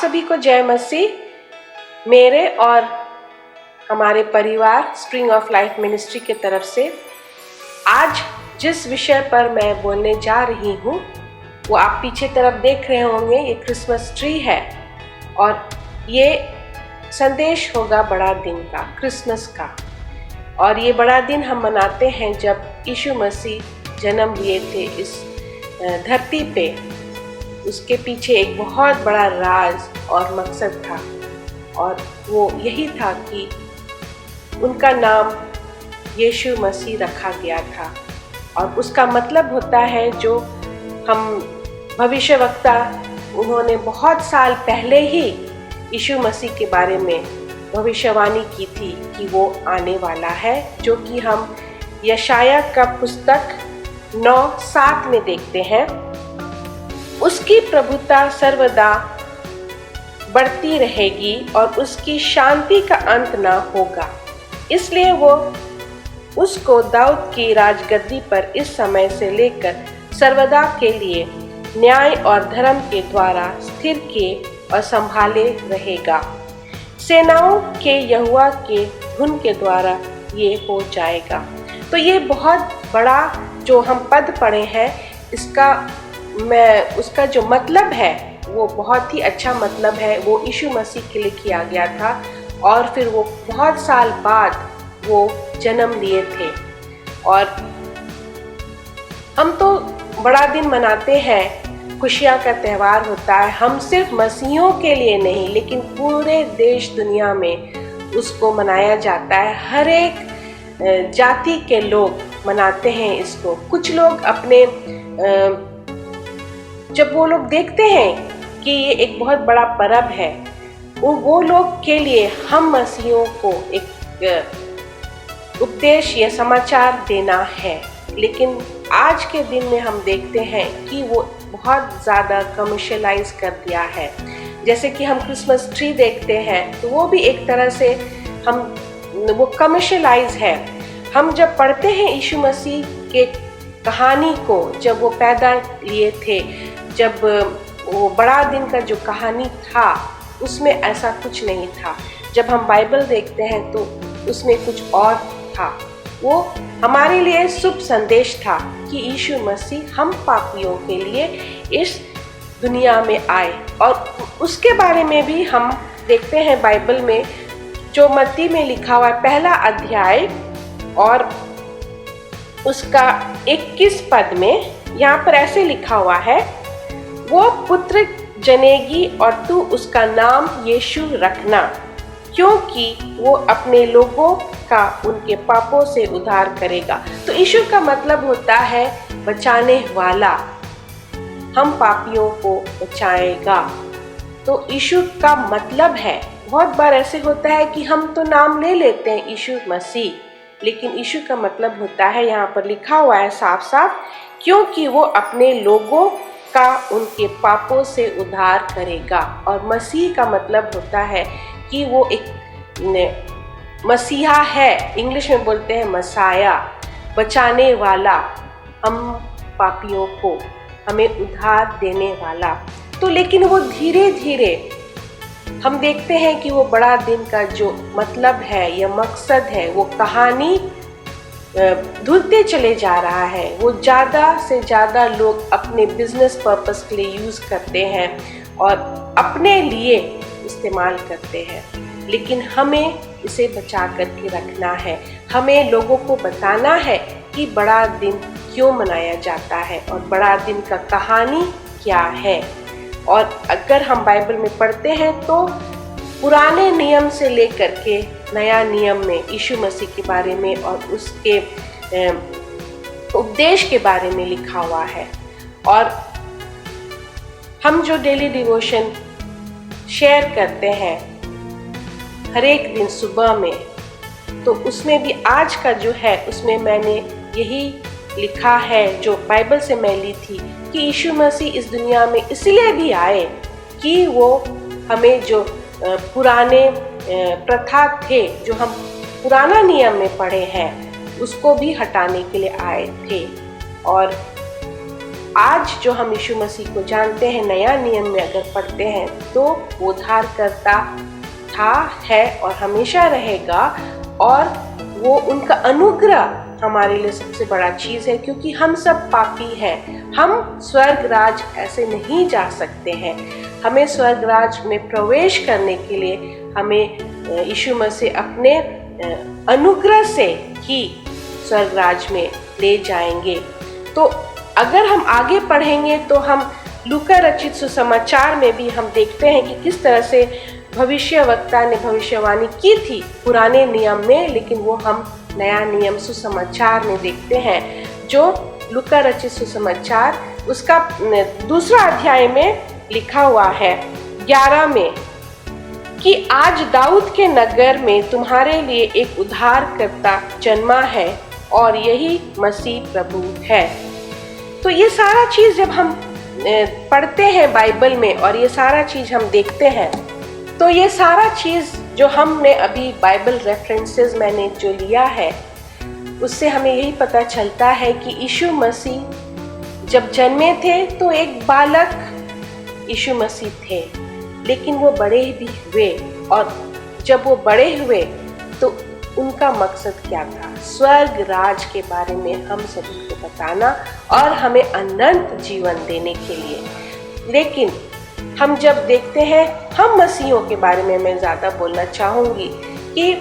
सभी को जय मसीह। मेरे और हमारे परिवार स्प्रिंग ऑफ लाइफ मिनिस्ट्री की तरफ से आज जिस विषय पर मैं बोलने जा रही हूँ वो आप पीछे तरफ देख रहे होंगे। ये क्रिसमस ट्री है और ये संदेश होगा बड़ा दिन का, क्रिसमस का। और ये बड़ा दिन हम मनाते हैं जब यीशु मसीह जन्म लिए थे इस धरती पे। उसके पीछे एक बहुत बड़ा राज और मकसद था और वो यही था कि उनका नाम यीशु मसीह रखा गया था। और उसका मतलब होता है, जो हम भविष्यवक्ता उन्होंने बहुत साल पहले ही यीशु मसीह के बारे में भविष्यवाणी की थी कि वो आने वाला है, जो कि हम यशाया का पुस्तक 9:7 में देखते हैं। उसकी प्रभुता सर्वदा बढ़ती रहेगी और उसकी शांति का अंत न होगा, इसलिए वो उसको दाऊद की राजगद्दी पर इस समय से लेकर सर्वदा के लिए न्याय और धर्म के द्वारा स्थिर किए और संभाले रहेगा। सेनाओं के यहोवा के धुन के द्वारा ये हो जाएगा। तो ये बहुत बड़ा जो हम पद पढ़े हैं, उसका जो मतलब है वो बहुत ही अच्छा मतलब है। वो यीशु मसीह के लिए किया गया था और फिर वो बहुत साल बाद वो जन्म लिए थे। और हम तो बड़ा दिन मनाते हैं, खुशियाँ का त्यौहार होता है। हम सिर्फ मसीहियों के लिए नहीं, लेकिन पूरे देश दुनिया में उसको मनाया जाता है। हर एक जाति के लोग मनाते हैं इसको। कुछ लोग अपने जब वो लोग देखते हैं कि ये एक बहुत बड़ा पर्व है, वो लोग के लिए हम मसीहियों को एक उपदेश या समाचार देना है। लेकिन आज के दिन में हम देखते हैं कि वो बहुत ज़्यादा कमर्शियलाइज कर दिया है। जैसे कि हम क्रिसमस ट्री देखते हैं तो वो भी एक तरह से वो कमर्शियलाइज है। हम जब पढ़ते हैं यीशु मसीह के कहानी को, जब वो पैदा लिए थे, जब वो बड़ा दिन का जो कहानी था उसमें ऐसा कुछ नहीं था। जब हम बाइबल देखते हैं तो उसमें कुछ और था। वो हमारे लिए शुभ संदेश था कि यीशु मसीह हम पापियों के लिए इस दुनिया में आए। और उसके बारे में भी हम देखते हैं बाइबल में, जो मत्ती में लिखा हुआ है 1 अध्याय और उसका 21 पद में यहाँ पर ऐसे लिखा हुआ है, वो पुत्र जनेगी और तू उसका नाम यीशु रखना, क्योंकि वो अपने लोगों का उनके पापों से उद्धार करेगा। तो यीशु का मतलब होता है बचाने वाला, हम पापियों को बचाएगा। तो यीशु का मतलब है, बहुत बार ऐसे होता है कि हम तो नाम ले लेते हैं यीशु मसीह, लेकिन यीशु का मतलब होता है, यहाँ पर लिखा हुआ है साफ साफ, क्योंकि वो अपने लोगों का उनके पापों से उद्धार करेगा। और मसीह का मतलब होता है कि वो एक मसीहा है, इंग्लिश में बोलते हैं मसाया, बचाने वाला, हम पापियों को हमें उद्धार देने वाला। तो लेकिन वो धीरे धीरे हम देखते हैं कि वो बड़ा दिन का जो मतलब है या मकसद है, वो कहानी धुलते चले जा रहा है। वो ज़्यादा से ज़्यादा लोग अपने बिजनेस पर्पस के लिए यूज़ करते हैं और अपने लिए इस्तेमाल करते हैं। लेकिन हमें इसे बचा कर के रखना है। हमें लोगों को बताना है कि बड़ा दिन क्यों मनाया जाता है और बड़ा दिन का कहानी क्या है। और अगर हम बाइबल में पढ़ते हैं तो पुराने नियम से लेकर के नया नियम में यीशु मसीह के बारे में और उसके उपदेश के बारे में लिखा हुआ है। और हम जो डेली डिवोशन शेयर करते हैं हर एक दिन सुबह में, तो उसमें भी आज का जो है उसमें मैंने यही लिखा है जो बाइबल से मैं ली थी, कि यीशु मसीह इस दुनिया में इसलिए भी आए कि वो हमें जो पुराने प्रथा थे, जो हम पुराना नियम में पढ़े हैं, उसको भी हटाने के लिए आए थे। और आज जो हम यीशु मसीह को जानते हैं, नया नियम में अगर पढ़ते हैं तो वो उद्धारकर्ता था, है और हमेशा रहेगा। और वो उनका अनुग्रह हमारे लिए सबसे बड़ा चीज़ है, क्योंकि हम सब पापी हैं। हम स्वर्ग राज ऐसे नहीं जा सकते हैं। हमें स्वर्ग राज में प्रवेश करने के लिए हमें यीशु मसीह अपने अनुग्रह से ही स्वर्ग राज में ले जाएंगे। तो अगर हम आगे पढ़ेंगे तो हम लूका रचित सुसमाचार में भी हम देखते हैं कि किस तरह से भविष्यवक्ता ने भविष्यवाणी की थी पुराने नियम में, लेकिन वो हम नया नियम सुसमाचार में देखते हैं। जो लूका रचित सुसमाचार उसका 2 अध्याय में लिखा हुआ है 11 में कि आज दाऊद के नगर में तुम्हारे लिए एक उद्धारकर्ता जन्मा है और यही मसीह प्रभु है। तो ये सारा चीज़ जब हम पढ़ते हैं बाइबल में और ये सारा चीज़ हम देखते हैं, तो ये सारा चीज़ जो हमने अभी बाइबल रेफरेंसेस मैंने जो लिया है उससे हमें यही पता चलता है कि यीशु मसीह जब जन्मे थे तो एक बालक यीशु मसीह थे, लेकिन वो बड़े भी हुए। और जब वो बड़े हुए तो उनका मकसद क्या था? स्वर्ग राज के बारे में हम सभी को बताना और हमें अनंत जीवन देने के लिए। लेकिन हम जब देखते हैं, हम मसीहों के बारे में मैं ज़्यादा बोलना चाहूँगी कि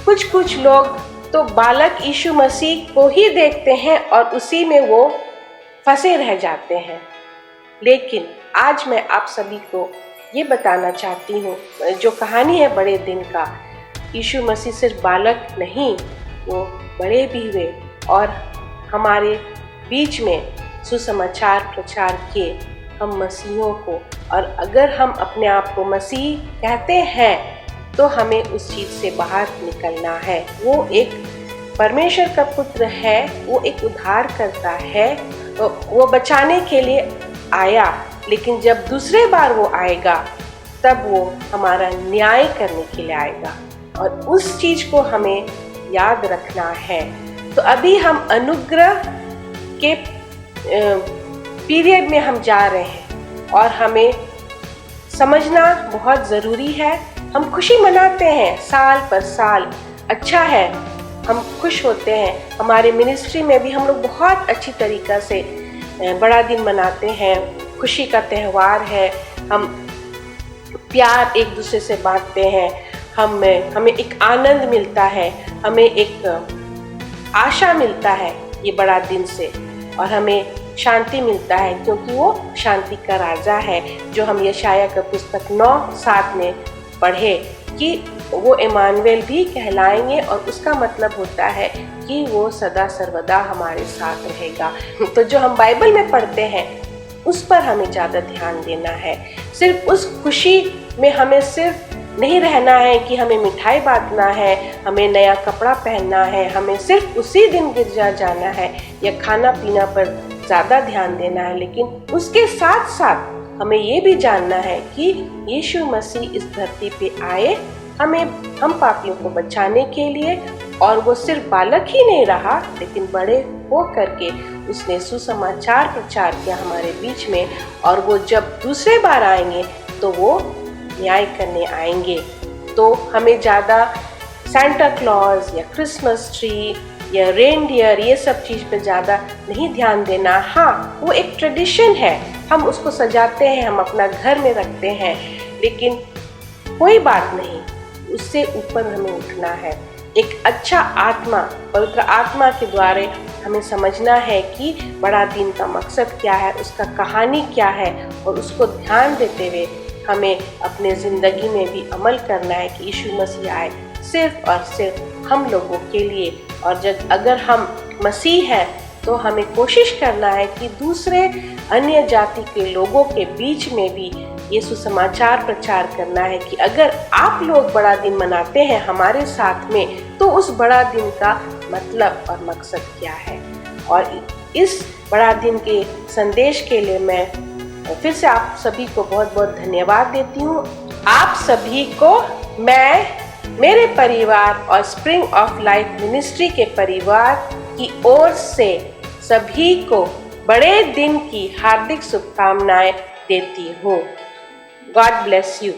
कुछ लोग तो बालक यीशु मसीह को ही देखते हैं और उसी में वो फंसे रह जाते हैं। लेकिन आज मैं आप सभी को ये बताना चाहती हूँ, जो कहानी है बड़े दिन का, यीशु मसीह सिर्फ बालक नहीं, वो बड़े भी हुए और हमारे बीच में सुसमाचार प्रचार किए हम मसीहों को। और अगर हम अपने आप को मसीह कहते हैं तो हमें उस चीज़ से बाहर निकलना है। वो एक परमेश्वर का पुत्र है, वो एक उद्धारकर्ता है, वो बचाने के लिए आया, लेकिन जब दूसरे बार वो आएगा तब वो हमारा न्याय करने के लिए आएगा और उस चीज़ को हमें याद रखना है। तो अभी हम अनुग्रह के पीरियड में हम जा रहे हैं और हमें समझना बहुत ज़रूरी है। हम खुशी मनाते हैं साल पर साल, अच्छा है, हम खुश होते हैं। हमारे मिनिस्ट्री में भी हम लोग बहुत अच्छी तरीक़ा से बड़ा दिन मनाते हैं, खुशी का त्यौहार है। हम प्यार एक दूसरे से बांटते हैं, हमें एक आनंद मिलता है, हमें एक आशा मिलता है ये बड़ा दिन से, और हमें शांति मिलता है क्योंकि वो शांति का राजा है। जो हम यशाया का पुस्तक 9:7 में पढ़े कि वो इमानुएल भी कहलाएंगे, और उसका मतलब होता है कि वो सदा सर्वदा हमारे साथ रहेगा। तो जो हम बाइबल में पढ़ते हैं उस पर हमें ज़्यादा ध्यान देना है। सिर्फ उस खुशी में हमें सिर्फ नहीं रहना है कि हमें मिठाई बांटना है, हमें नया कपड़ा पहनना है, हमें सिर्फ उसी दिन गिरजा जाना है या खाना पीना पर ज़्यादा ध्यान देना है। लेकिन उसके साथ साथ हमें ये भी जानना है कि यीशु मसीह इस धरती पे आए हम पापियों को बचाने के लिए, और वो सिर्फ बालक ही नहीं रहा लेकिन बड़े हो करके उसने सुसमाचार प्रचार किया हमारे बीच में, और वो जब दूसरे बार आएंगे तो वो न्याय करने आएंगे। तो हमें ज़्यादा सांता क्लॉज या क्रिसमस ट्री या रेनडियर ये सब चीज़ पे ज़्यादा नहीं ध्यान देना। हाँ, वो एक ट्रेडिशन है, हम उसको सजाते हैं, हम अपना घर में रखते हैं, लेकिन कोई बात नहीं, उससे ऊपर हमें उठना है। एक अच्छा आत्मा, पवित्र आत्मा के द्वारा हमें समझना है कि बड़ा दिन का मकसद क्या है, उसका कहानी क्या है, और उसको ध्यान देते हुए हमें अपने ज़िंदगी में भी अमल करना है कि यीशु मसीह आए सिर्फ और सिर्फ हम लोगों के लिए। और जब अगर हम मसीह हैं तो हमें कोशिश करना है कि दूसरे अन्य जाति के लोगों के बीच में भी ये सुसमाचार प्रचार करना है कि अगर आप लोग बड़ा दिन मनाते हैं हमारे साथ में, तो उस बड़ा दिन का मतलब और मकसद क्या है। और इस बड़ा दिन के संदेश के लिए मैं फिर से आप सभी को बहुत बहुत धन्यवाद देती हूँ। आप सभी को मैं, मेरे परिवार और स्प्रिंग ऑफ लाइफ मिनिस्ट्री के परिवार की ओर से सभी को बड़े दिन की हार्दिक शुभकामनाएं देती हूँ। God bless you.